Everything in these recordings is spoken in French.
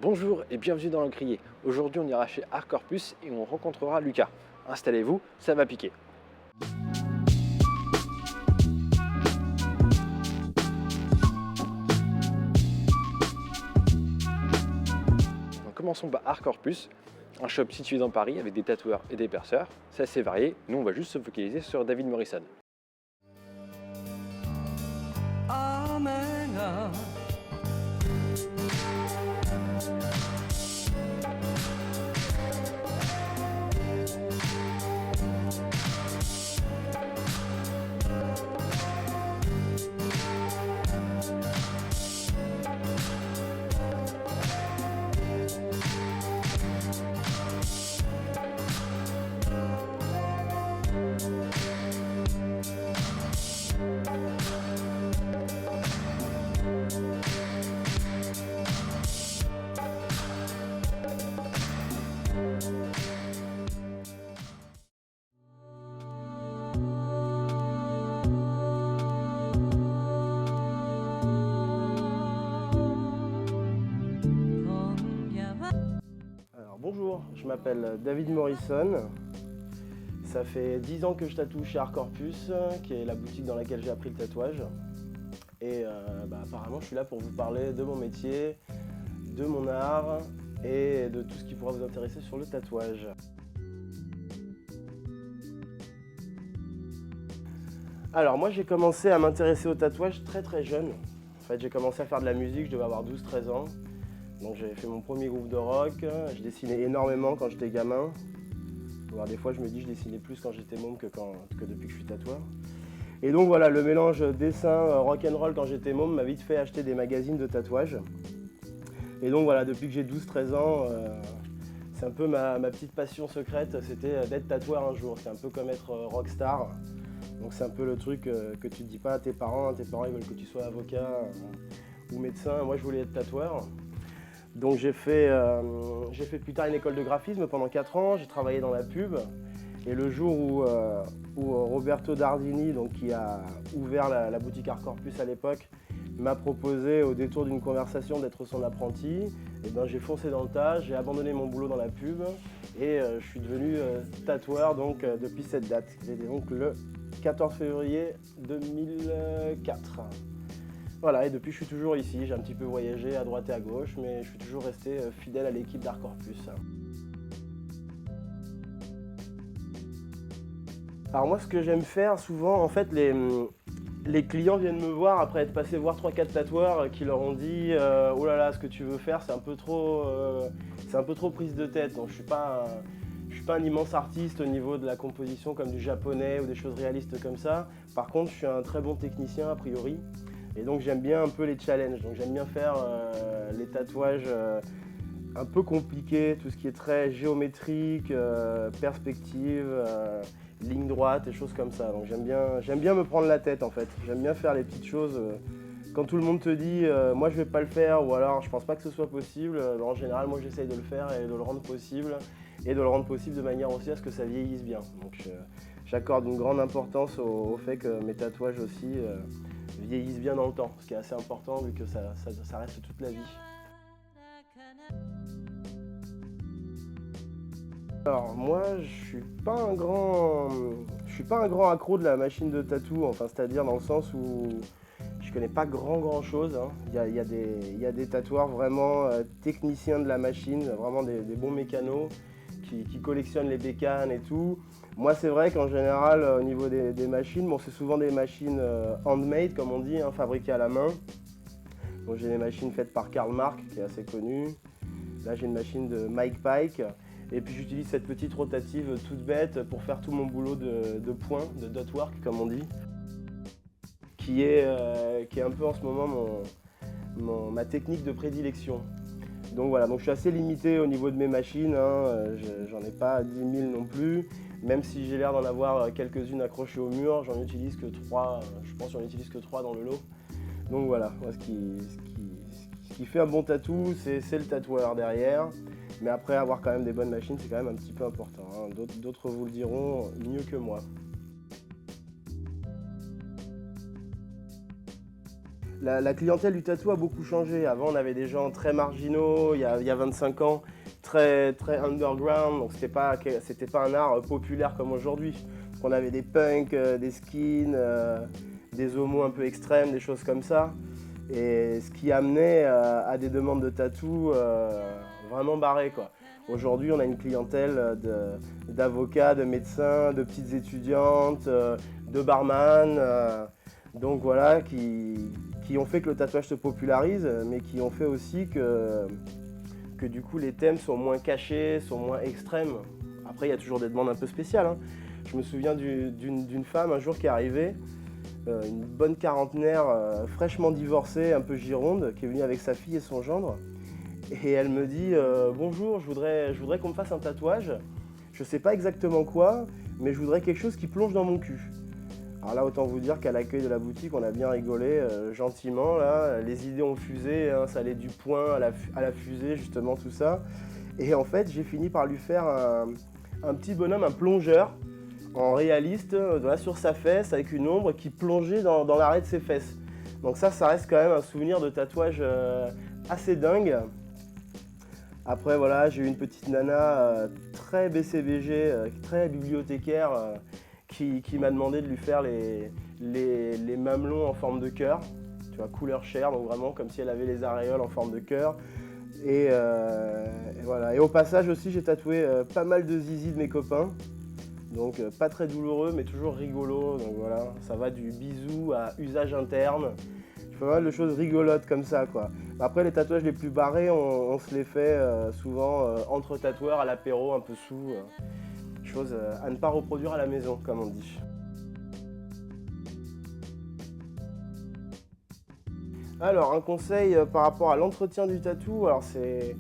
Bonjour et bienvenue dans l'Encrier. Aujourd'hui on ira chez Arcorpus et on rencontrera Lucas. Installez-vous, ça va piquer. Donc, commençons par Arcorpus, un shop situé dans Paris avec des tatoueurs et des perceurs. C'est assez varié, nous on va juste se focaliser sur David Morrison. Bonjour, je m'appelle David Morrison. Ça fait 10 ans que je tatoue chez Arcorpus, qui est la boutique dans laquelle j'ai appris le tatouage. Et apparemment, je suis là pour vous parler de mon métier, de mon art et de tout ce qui pourra vous intéresser sur le tatouage. Alors moi, j'ai commencé à m'intéresser au tatouage très jeune. En fait, j'ai commencé à faire de la musique, je devais avoir 12-13 ans. Donc j'ai fait mon premier groupe de rock, je dessinais énormément quand j'étais gamin. Alors, des fois je me dis que je dessinais plus quand j'étais môme que depuis que je suis tatoueur. Et donc voilà, le mélange dessin, rock'n'roll quand j'étais môme m'a vite fait acheter des magazines de tatouage. Et donc voilà, depuis que j'ai 12-13 ans, c'est un peu ma petite passion secrète, c'était d'être tatoueur un jour. C'est un peu comme être rockstar. Donc c'est un peu le truc que tu ne dis pas à tes parents ils veulent que tu sois avocat ou médecin. Moi je voulais être tatoueur. Donc j'ai fait plus tard une école de graphisme pendant 4 ans, j'ai travaillé dans la pub. Et le jour où Roberto Dardini, donc, qui a ouvert la boutique Arcorpus à l'époque, m'a proposé au détour d'une conversation d'être son apprenti, et ben, j'ai foncé dans le tas, j'ai abandonné mon boulot dans la pub et je suis devenu tatoueur depuis cette date. C'était donc le 14 février 2004. Voilà, et depuis je suis toujours ici, j'ai un petit peu voyagé à droite et à gauche, mais je suis toujours resté fidèle à l'équipe d'Arcorpus. Alors moi ce que j'aime faire souvent, en fait les clients viennent me voir après être passés voir 3-4 tatoueurs qui leur ont dit oh là là, ce que tu veux faire c'est un peu trop prise de tête. Donc je suis pas un immense artiste au niveau de la composition comme du japonais ou des choses réalistes comme ça. Par contre je suis un très bon technicien a priori. Et donc j'aime bien un peu les challenges, donc j'aime bien faire les tatouages un peu compliqués, tout ce qui est très géométrique, perspective, ligne droite et choses comme ça. Donc j'aime bien me prendre la tête en fait, j'aime bien faire les petites choses. Quand tout le monde te dit moi je vais pas le faire ou alors je pense pas que ce soit possible, en général moi j'essaye de le faire et de le rendre possible et de le rendre possible de manière aussi à ce que ça vieillisse bien. Donc j'accorde une grande importance au fait que mes tatouages aussi vieillissent bien dans le temps, ce qui est assez important vu que ça reste toute la vie. Alors moi je suis pas un grand accro de la machine de tatou, enfin c'est-à-dire dans le sens où je connais pas grand chose. Hein. Il y a des tatoueurs vraiment techniciens de la machine, vraiment des bons mécanos qui collectionnent les bécanes et tout. Moi c'est vrai qu'en général au niveau des machines, bon, c'est souvent des machines handmade comme on dit, hein, fabriquées à la main. Donc j'ai des machines faites par Karl Mark qui est assez connu. Là j'ai une machine de Mike Pike. Et puis j'utilise cette petite rotative toute bête pour faire tout mon boulot de point, de dot work comme on dit. Qui est un peu en ce moment ma technique de prédilection. Donc voilà, donc je suis assez limité au niveau de mes machines, hein, j'en ai pas 10 000 non plus. Même si j'ai l'air d'en avoir quelques-unes accrochées au mur, j'en utilise que 3, je pense que j'en utilise que 3 dans le lot. Donc voilà, moi, ce qui fait un bon tatou, c'est le tatoueur derrière. Mais après, avoir quand même des bonnes machines, c'est quand même un petit peu important. Hein. D'autres vous le diront mieux que moi. La clientèle du tatou a beaucoup changé. Avant, on avait des gens très marginaux, il y a 25 ans, très underground, donc c'était pas un art populaire comme aujourd'hui. On avait des punks, des skins, des homos un peu extrêmes, des choses comme ça. Et ce qui amenait à des demandes de tatou vraiment barrées, quoi. Aujourd'hui, on a une clientèle d'avocats, de médecins, de petites étudiantes, de barman, donc voilà, qui ont fait que le tatouage se popularise, mais qui ont fait aussi que du coup les thèmes sont moins cachés, sont moins extrêmes. Après, il y a toujours des demandes un peu spéciales, hein. Je me souviens d'une femme un jour qui est arrivée, une bonne quarantenaire, fraîchement divorcée, un peu gironde, qui est venue avec sa fille et son gendre. Et elle me dit bonjour, je voudrais qu'on me fasse un tatouage. Je sais pas exactement quoi, mais je voudrais quelque chose qui plonge dans mon cul. Alors là, autant vous dire qu'à l'accueil de la boutique, on a bien rigolé, gentiment. Là, les idées ont fusé, hein, ça allait du point à la fusée, justement, tout ça. Et en fait, j'ai fini par lui faire un petit bonhomme, un plongeur, en réaliste, voilà, sur sa fesse, avec une ombre qui plongeait dans l'arrêt de ses fesses. Donc ça reste quand même un souvenir de tatouage assez dingue. Après voilà, j'ai eu une petite nana très BCBG, très bibliothécaire, qui m'a demandé de lui faire les mamelons en forme de cœur, tu vois, couleur chair, donc vraiment comme si elle avait les aréoles en forme de cœur. Et voilà. Et au passage aussi, j'ai tatoué pas mal de zizi de mes copains, donc pas très douloureux, mais toujours rigolo. Donc voilà, ça va du bisou à usage interne. Pas mal de choses rigolotes comme ça, quoi. Après, les tatouages les plus barrés, on se les fait souvent entre tatoueurs à l'apéro, un peu sous. Chose à ne pas reproduire à la maison, comme on dit. Alors, un conseil par rapport à l'entretien du tatou, alors c'est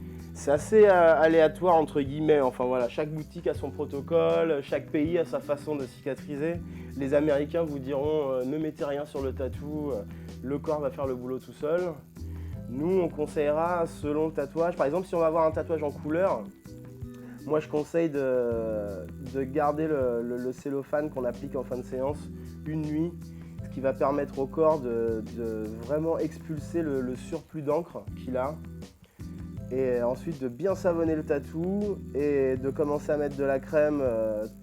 assez aléatoire entre guillemets. Enfin voilà, chaque boutique a son protocole, chaque pays a sa façon de cicatriser. Les Américains vous diront ne mettez rien sur le tatou, le corps va faire le boulot tout seul. Nous, on conseillera selon le tatouage. Par exemple, si on va avoir un tatouage en couleur, moi je conseille de garder le cellophane qu'on applique en fin de séance une nuit, ce qui va permettre au corps de vraiment expulser le surplus d'encre qu'il a. Et ensuite de bien savonner le tatou et de commencer à mettre de la crème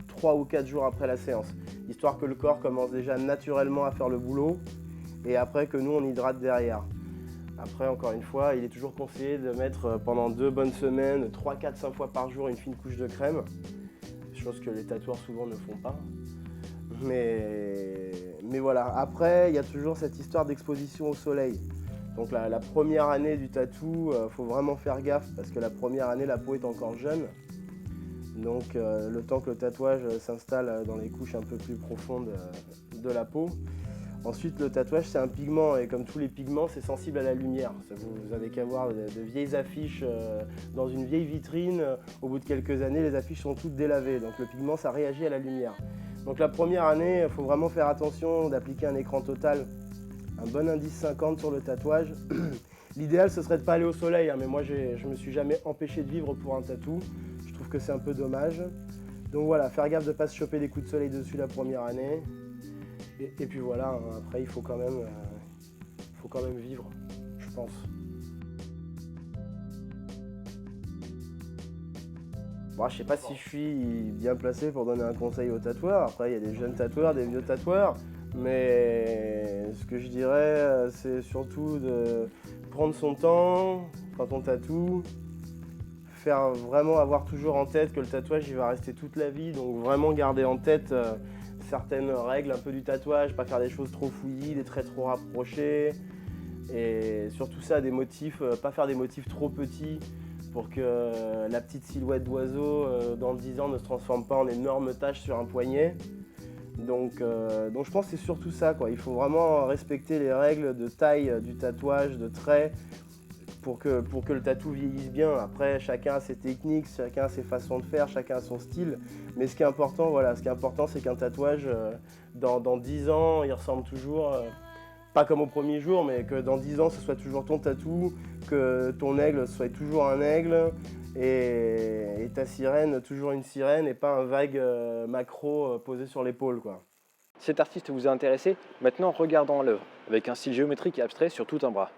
3 ou 4 jours après la séance, histoire que le corps commence déjà naturellement à faire le boulot et après que nous on hydrate derrière. Après, encore une fois, il est toujours conseillé de mettre pendant 2 bonnes semaines, 3, 4, 5 fois par jour une fine couche de crème, chose que les tatoueurs souvent ne font pas. Mais voilà, après il y a toujours cette histoire d'exposition au soleil. Donc la première année du tatou, faut vraiment faire gaffe parce que la première année, la peau est encore jeune. Donc le temps que le tatouage s'installe dans les couches un peu plus profondes de la peau. Ensuite, le tatouage, c'est un pigment et comme tous les pigments, c'est sensible à la lumière. Vous avez qu'à voir de vieilles affiches dans une vieille vitrine. Au bout de quelques années, les affiches sont toutes délavées. Donc le pigment, ça réagit à la lumière. Donc la première année, il faut vraiment faire attention d'appliquer un écran total, un bon indice 50 sur le tatouage. L'idéal, ce serait de ne pas aller au soleil, hein, mais moi, je me suis jamais empêché de vivre pour un tatou. Je trouve que c'est un peu dommage. Donc voilà, faire gaffe de ne pas se choper des coups de soleil dessus la première année. Et puis voilà, hein, après, il faut quand même vivre, je pense. Bon, je sais pas si je suis bien placé pour donner un conseil aux tatoueurs. Après, il y a des jeunes tatoueurs, des vieux tatoueurs. Mais ce que je dirais, c'est surtout de prendre son temps quand on tatoue. Faire vraiment avoir toujours en tête que le tatouage, il va rester toute la vie. Donc vraiment garder en tête certaines règles un peu du tatouage. Pas faire des choses trop fouillis, des traits trop rapprochés. Et surtout ça, des motifs, pas faire des motifs trop petits pour que la petite silhouette d'oiseau dans 10 ans ne se transforme pas en énorme tache sur un poignet. Donc je pense que c'est surtout ça, quoi. Il faut vraiment respecter les règles de taille du tatouage, de trait, pour que le tatou vieillisse bien. Après, chacun a ses techniques, chacun a ses façons de faire, chacun a son style. Mais ce qui est important, voilà, c'est qu'un tatouage, dans 10 ans, il ressemble toujours... pas comme au premier jour, mais que dans 10 ans, ce soit toujours ton tatou, que ton aigle soit toujours un aigle, et ta sirène toujours une sirène, et pas un vague macro posé sur l'épaule, quoi. Si cet artiste vous a intéressé, maintenant regardons l'œuvre, avec un style géométrique et abstrait sur tout un bras.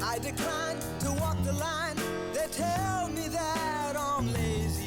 I decline to walk the line. They tell me that I'm lazy.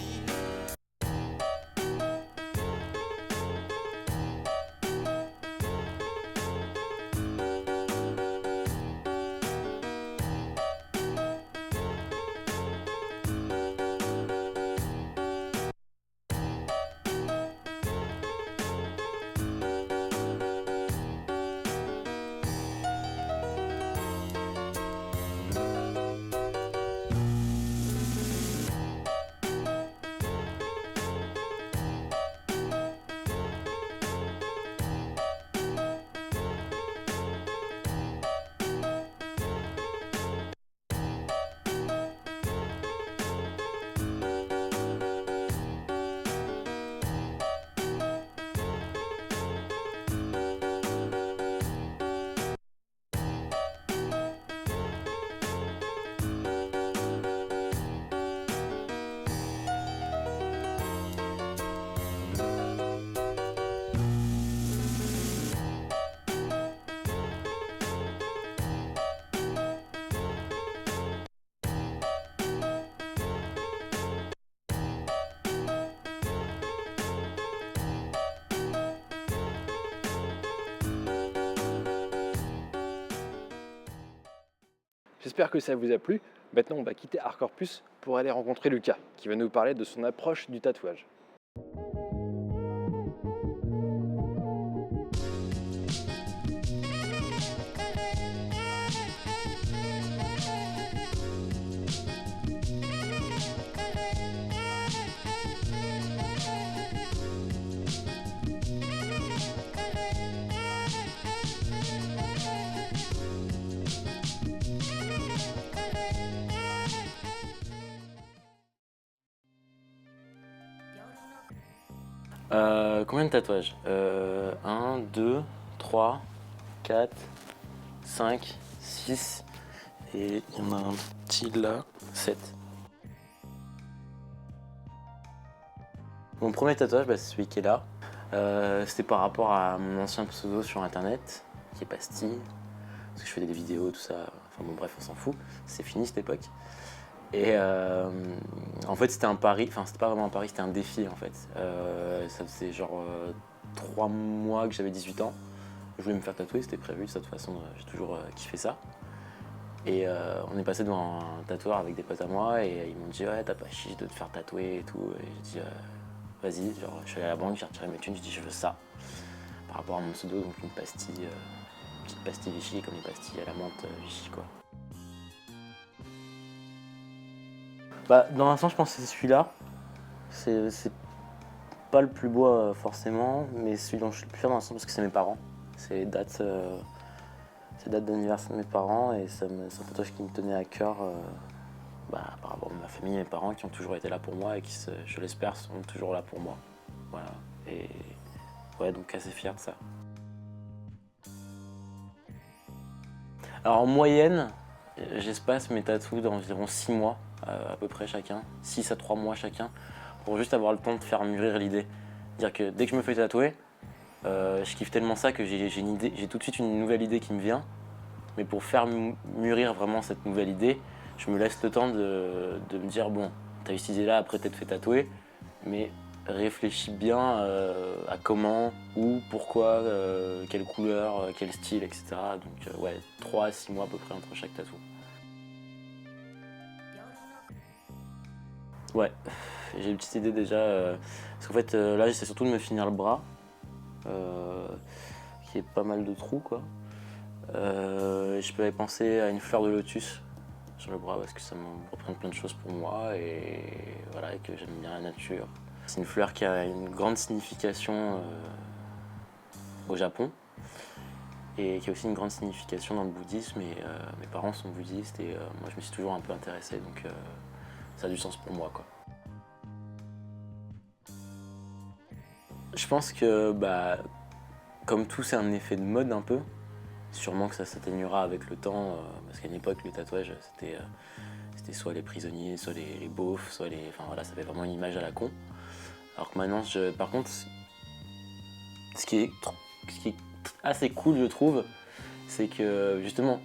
J'espère que ça vous a plu. Maintenant, on va quitter Art Corpus pour aller rencontrer Lucas, qui va nous parler de son approche du tatouage. Combien de tatouages 1, 2, 3, 4, 5, 6 et il y en a un petit là, 7. Mon premier tatouage, c'est celui qui est là. C'était par rapport à mon ancien pseudo sur internet, qui est Pastille, parce que je fais des vidéos, tout ça, enfin bon bref, on s'en fout, c'est fini cette époque. Et en fait c'était un pari, enfin c'était pas vraiment un pari, c'était un défi en fait. Ça faisait genre 3 mois que j'avais 18 ans, je voulais me faire tatouer, c'était prévu, de toute façon j'ai toujours kiffé ça. Et on est passé devant un tatoueur avec des potes à moi et ils m'ont dit ouais t'as pas chiche de te faire tatouer et tout. Et j'ai dit vas-y, genre je suis allé à la banque, j'ai retiré mes thunes, j'ai dit je veux ça. Par rapport à mon pseudo, donc une pastille, petite pastille Vichy comme les pastilles à la menthe Vichy quoi. Dans l'instant, je pense que c'est celui-là. C'est pas le plus beau forcément, mais celui dont je suis le plus fier dans l'instant parce que c'est mes parents. C'est date d'anniversaire de mes parents et c'est un tatouage qui me tenait à cœur par rapport à ma famille et mes parents qui ont toujours été là pour moi et qui, je l'espère, sont toujours là pour moi. Voilà. Et ouais, donc assez fier de ça. Alors en moyenne, j'espace mes tatous d'environ 6 mois. À peu près chacun, 6 à 3 mois chacun, pour juste avoir le temps de faire mûrir l'idée. C'est-à-dire que dès que je me fais tatouer, je kiffe tellement ça que j'ai tout de suite une nouvelle idée qui me vient, mais pour faire mûrir vraiment cette nouvelle idée, je me laisse le temps de me dire bon, t'as eu cette idée-là, après t'être fait tatouer, mais réfléchis bien à comment, où, pourquoi, quelle couleur, quel style, etc. Donc ouais, 3 à 6 mois à peu près entre chaque tatou. Ouais, j'ai une petite idée déjà, parce qu'en fait là j'essaie surtout de me finir le bras, qui est pas mal de trous quoi. Je peux penser à une fleur de lotus sur le bras parce que ça me représente plein de choses pour moi et voilà, et que j'aime bien la nature. C'est une fleur qui a une grande signification au Japon et qui a aussi une grande signification dans le bouddhisme. Et mes parents sont bouddhistes et moi je me suis toujours un peu intéressé, donc ça a du sens pour moi, quoi. Je pense que comme tout, c'est un effet de mode un peu. Sûrement que ça s'atténuera avec le temps, parce qu'à une époque, le tatouage, c'était soit les prisonniers, soit les beaufs, soit les... Enfin voilà, ça fait vraiment une image à la con. Alors que maintenant, par contre, ce qui est assez cool, je trouve, c'est que justement,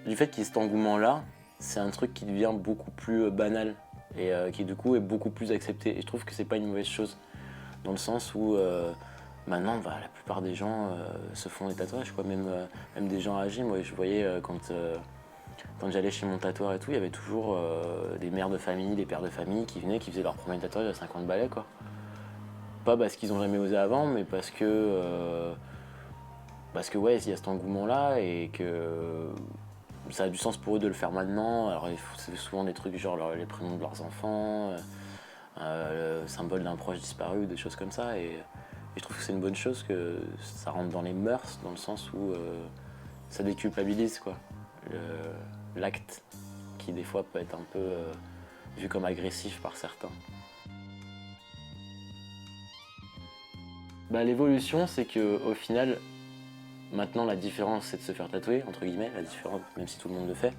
du fait qu'il y ait cet engouement-là, c'est un truc qui devient beaucoup plus banal et qui du coup est beaucoup plus accepté. Et je trouve que c'est pas une mauvaise chose, dans le sens où maintenant, la plupart des gens se font des tatouages, quoi. Même des gens âgés. Moi, je voyais quand j'allais chez mon tatoueur et tout, il y avait toujours des mères de famille, des pères de famille qui venaient, qui faisaient leur premier tatouage à 50 balais, quoi. Pas parce qu'ils n'ont jamais osé avant, mais parce que ouais, il y a cet engouement-là et que ça a du sens pour eux de le faire maintenant. Alors, c'est souvent des trucs genre les prénoms de leurs enfants, le symbole d'un proche disparu, des choses comme ça. Et je trouve que c'est une bonne chose que ça rentre dans les mœurs, dans le sens où ça déculpabilise, quoi, l'acte qui des fois peut être un peu vu comme agressif par certains. L'évolution, c'est qu'au final, maintenant la différence c'est de se faire tatouer, entre guillemets, la différence, même si tout le monde le fait.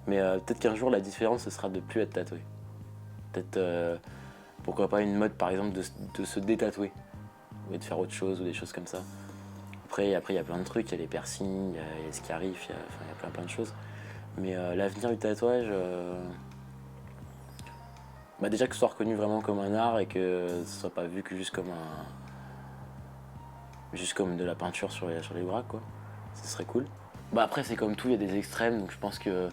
Mais peut-être qu'un jour la différence ce sera de plus être tatoué. Peut-être, pourquoi pas une mode par exemple de se détatouer, ou de faire autre chose, ou des choses comme ça. Après il y a plein de trucs, il y a les piercings, il y a les scarifs, il y a plein de choses. Mais l'avenir du tatouage, déjà que ce soit reconnu vraiment comme un art et que ce soit pas vu que juste comme de la peinture sur les bras, quoi. Ce serait cool. Après c'est comme tout, il y a des extrêmes, donc je pense que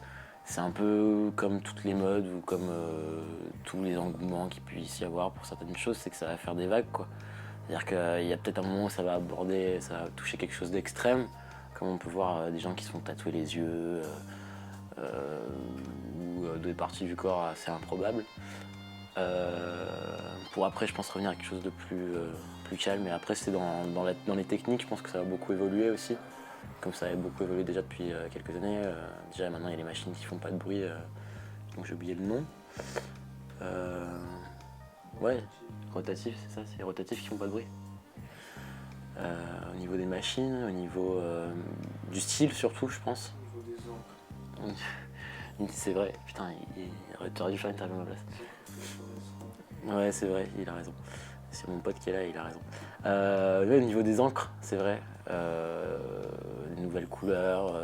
c'est un peu comme toutes les modes ou comme tous les engouements qu'il puisse y avoir pour certaines choses, c'est que ça va faire des vagues, quoi. C'est-à-dire qu'il y a peut-être un moment où ça va toucher quelque chose d'extrême, comme on peut voir des gens qui se font tatouer les yeux ou des parties du corps assez improbables. Pour après, je pense, revenir à quelque chose de plus calme. Et après, c'est dans les techniques, je pense que ça va beaucoup évoluer aussi. Comme ça a beaucoup évolué déjà depuis quelques années. Déjà, maintenant, il y a les machines qui font pas de bruit, donc j'ai oublié le nom. Ouais, rotatif, c'est ça, c'est les rotatifs qui font pas de bruit. Au niveau des machines, au niveau du style surtout, je pense. Au niveau des encres. C'est vrai, putain, t'aurais dû faire une interview à ma place. Ouais, c'est vrai, il a raison. C'est mon pote qui est là, il a raison. Au niveau des encres, c'est vrai. Des nouvelles couleurs,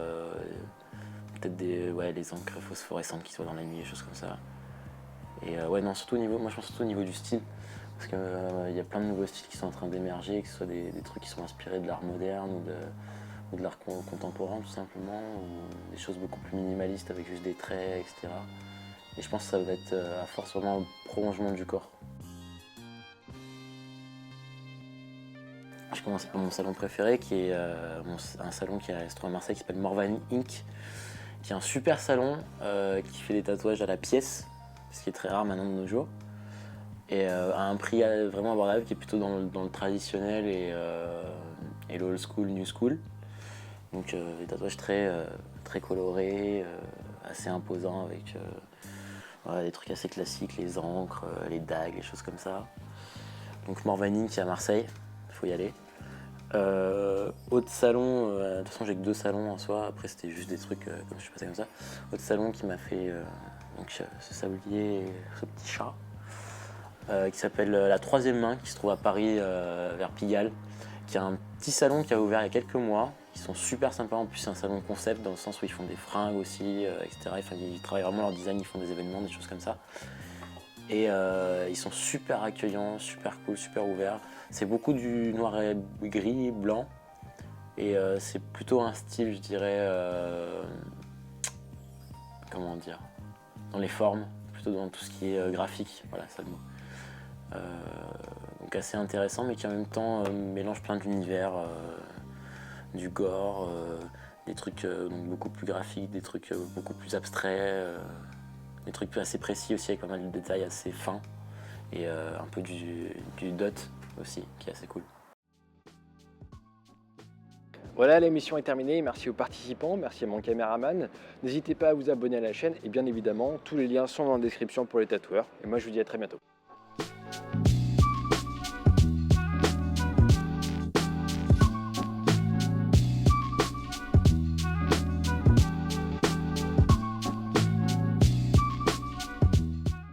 peut-être les encres phosphorescentes qui soient dans la nuit, des choses comme ça. Et non, surtout moi je pense surtout au niveau du style. Parce qu'il y a plein de nouveaux styles qui sont en train d'émerger, que ce soit des trucs qui sont inspirés de l'art moderne ou de l'art contemporain tout simplement, ou des choses beaucoup plus minimalistes avec juste des traits, etc. Et je pense que ça va être à force vraiment un prolongement du corps. Je commence par mon salon préféré, qui est un salon qui se trouve à Marseille, qui s'appelle Morvan Inc., qui est un super salon qui fait des tatouages à la pièce, ce qui est très rare maintenant de nos jours, et à un prix vraiment abordable, qui est plutôt dans le traditionnel et l'old school, new school. Donc des tatouages très colorés, assez imposants, avec des trucs assez classiques, les encres, les dagues, les choses comme ça. Donc Morvan Inc. qui est à Marseille, il faut y aller. Autre salon, de toute façon j'ai que 2 salons en soi, après c'était juste des trucs comme je suis passé comme ça. Autre salon qui m'a fait ce sablier, ce petit chat, qui s'appelle La Troisième Main, qui se trouve à Paris vers Pigalle, qui est un petit salon qui a ouvert il y a quelques mois, qui sont super sympas. En plus c'est un salon concept dans le sens où ils font des fringues aussi, etc. Enfin, ils travaillent vraiment leur design, ils font des événements, des choses comme ça. Et ils sont super accueillants, super cool, super ouverts. C'est beaucoup du noir et gris, blanc. Et c'est plutôt un style, je dirais, comment dire, dans les formes, plutôt dans tout ce qui est graphique, voilà, c'est le mot. Donc assez intéressant, mais qui en même temps mélange plein d'univers, du gore, des trucs donc beaucoup plus graphiques, des trucs beaucoup plus abstraits, des trucs assez précis aussi, avec pas mal de détails assez fins, et un peu du dot aussi, qui est assez cool. Voilà, l'émission est terminée. Merci aux participants, merci à mon caméraman. N'hésitez pas à vous abonner à la chaîne et bien évidemment, tous les liens sont dans la description pour les tatoueurs. Et moi, je vous dis à très bientôt.